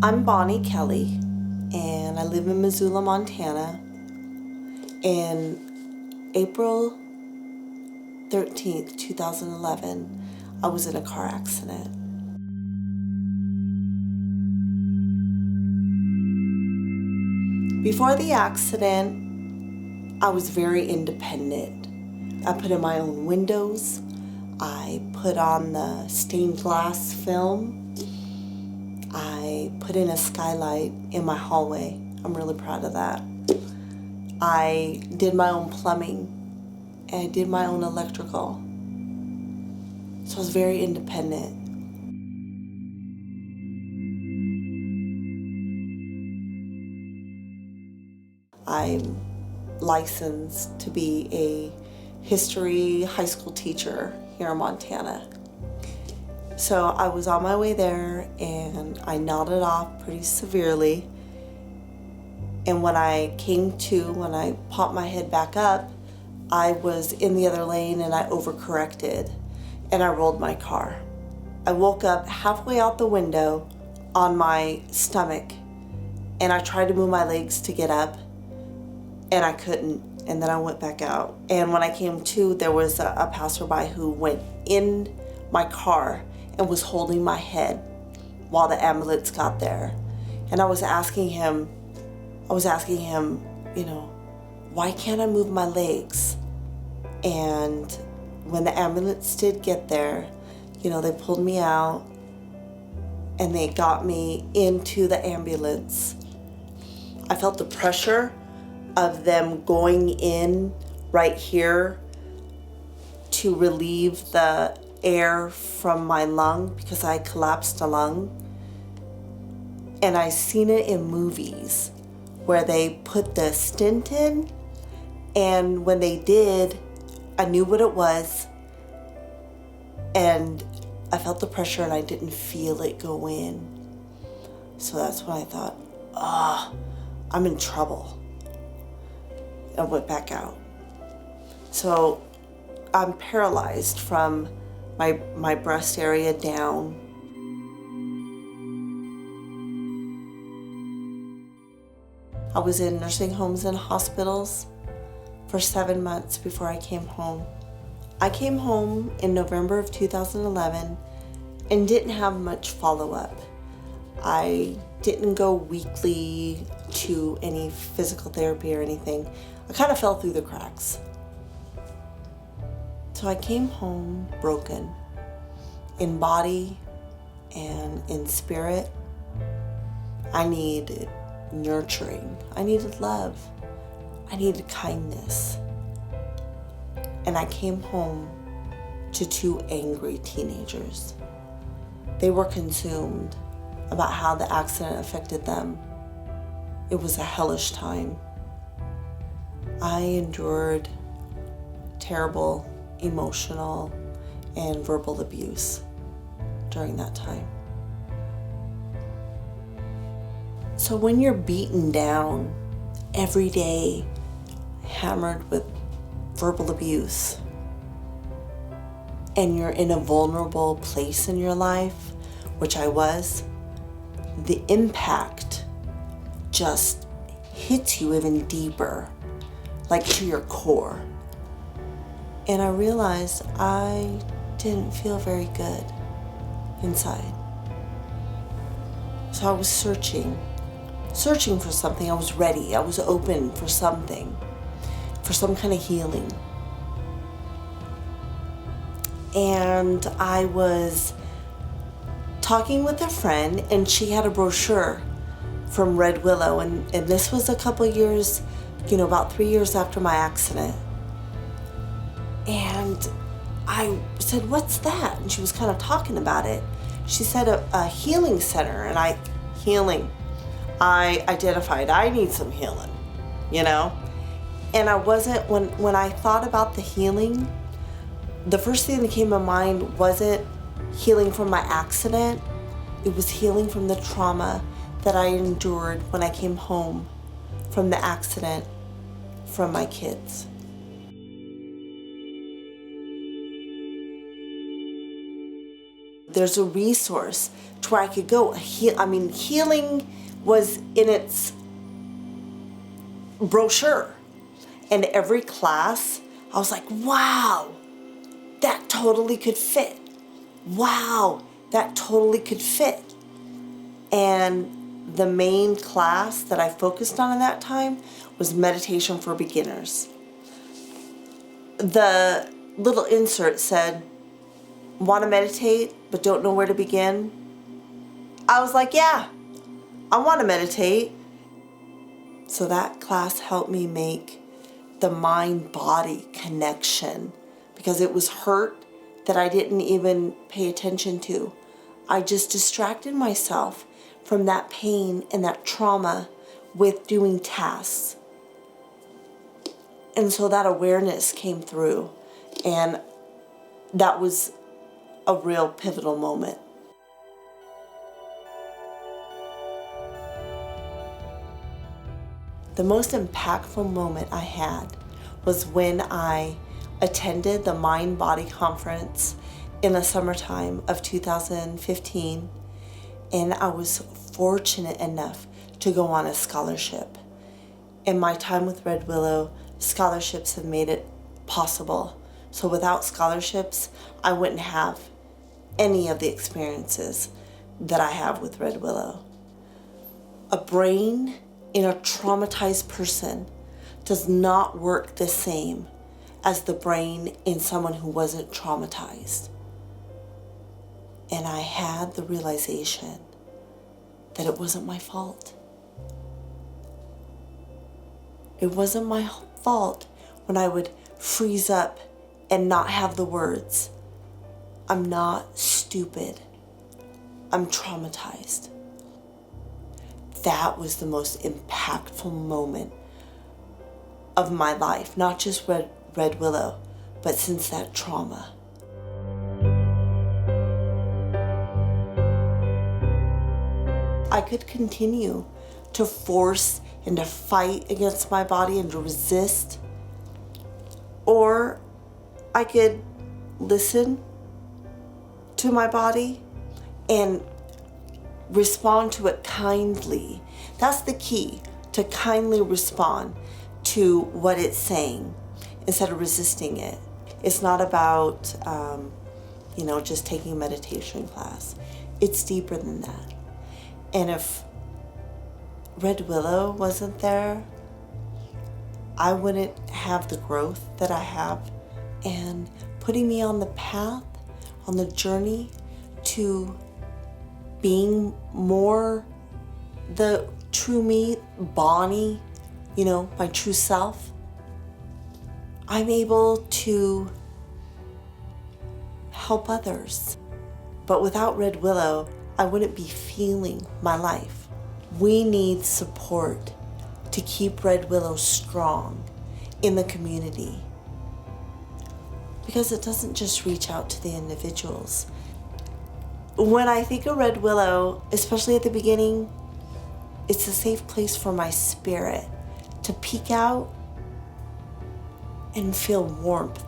I'm Kelley, and I live in Missoula, Montana. In April 13th, 2011, I was in a car accident. Before the accident, I was very independent. I put in my own windows. I put on the stained glass film. I put in a skylight in my hallway. I'm really proud of that. I did my own plumbing and I did my own electrical. So I was very independent. I'm licensed to be a history high school teacher here in Montana. So I was on my way there and I nodded off pretty severely. And when I came to, when I popped my head back up, I was in the other lane and I overcorrected and I rolled my car. I woke up halfway out the window on my stomach and I tried to move my legs to get up and I couldn't, and then I went back out. And when I came to, there was a passerby who went in my car and was holding my head while the ambulance got there. And I was asking him, why can't I move my legs? And when the ambulance did get there, they pulled me out and they got me into the ambulance. I felt the pressure of them going in right here to relieve the air from my lung because I collapsed a lung. And I seen it in movies where they put the stent in, and when they did, I knew what it was and I felt the pressure and I didn't feel it go in. So that's when I thought, I'm in trouble. I went back out. So I'm paralyzed from my breast area down. I was in nursing homes and hospitals for 7 months before I came home. I came home in November of 2011 and didn't have much follow-up. I didn't go weekly to any physical therapy or anything. I kind of fell through the cracks. So I came home broken in body and in spirit. I needed nurturing. I needed love. I needed kindness. And I came home to 2 angry teenagers. They were consumed about how the accident affected them. It was a hellish time. I endured terrible emotional and verbal abuse during that time. So when you're beaten down every day, hammered with verbal abuse, and you're in a vulnerable place in your life, which I was, the impact just hits you even deeper, like to your core. And I realized I didn't feel very good inside. So I was searching for something. I was ready. I was open for something, for some kind of healing. And I was talking with a friend, and she had a brochure from Willow, and this was a couple years, about 3 years after my accident. And I said, "What's that?" And she was kind of talking about it. She said a healing center, and I identified I need some healing, And I wasn't, when I thought about the healing, the first thing that came to mind wasn't healing from my accident. It was healing from the trauma that I endured when I came home from the accident from my kids. there's a resource to where I could go. Healing was in its brochure. And every class, I was like, wow, that totally could fit. Wow, that totally could fit. And the main class that I focused on in that time was meditation for beginners. The little insert said, want to meditate but don't know where to begin? I was like, yeah, I want to meditate. So that class helped me make the mind-body connection, because it was hurt that I didn't even pay attention to. I just distracted myself from that pain and that trauma with doing tasks. And so that awareness came through, and that was a real pivotal moment. The most impactful moment I had was when I attended the Mind Body Conference in the summertime of 2015, and I was fortunate enough to go on a scholarship. In my time with Red Willow, scholarships have made it possible. So without scholarships, I wouldn't have any of the experiences that I have with Red Willow. A brain in a traumatized person does not work the same as the brain in someone who wasn't traumatized. And I had the realization that it wasn't my fault. It wasn't my fault when I would freeze up and not have the words. I'm not stupid. I'm traumatized. That was the most impactful moment of my life, not just Red Willow, but since that trauma. I could continue to force and to fight against my body and to resist, or I could listen to my body and respond to it kindly. That's the key, to kindly respond to what it's saying instead of resisting it. It's not about, just taking a meditation class. It's deeper than that. And if Red Willow wasn't there, I wouldn't have the growth that I have, and putting me on the path, on the journey to being more the true me, Bonnie, my true self. I'm able to help others. But without Red Willow, I wouldn't be feeling my life. We need support to keep Red Willow strong in the community, because it doesn't just reach out to the individuals. When I think of Red Willow, especially at the beginning, it's a safe place for my spirit to peek out and feel warmth.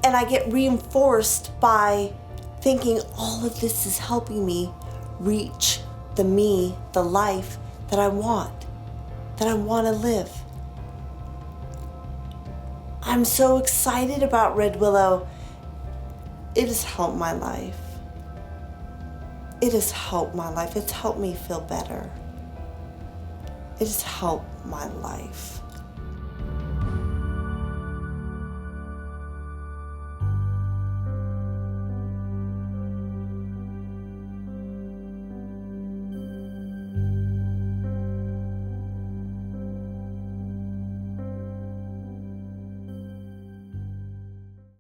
And I get reinforced by thinking all of this is helping me reach the me, the life that I want to live. I'm so excited about Red Willow. It has helped my life. It has helped my life. It's helped me feel better. It has helped my life.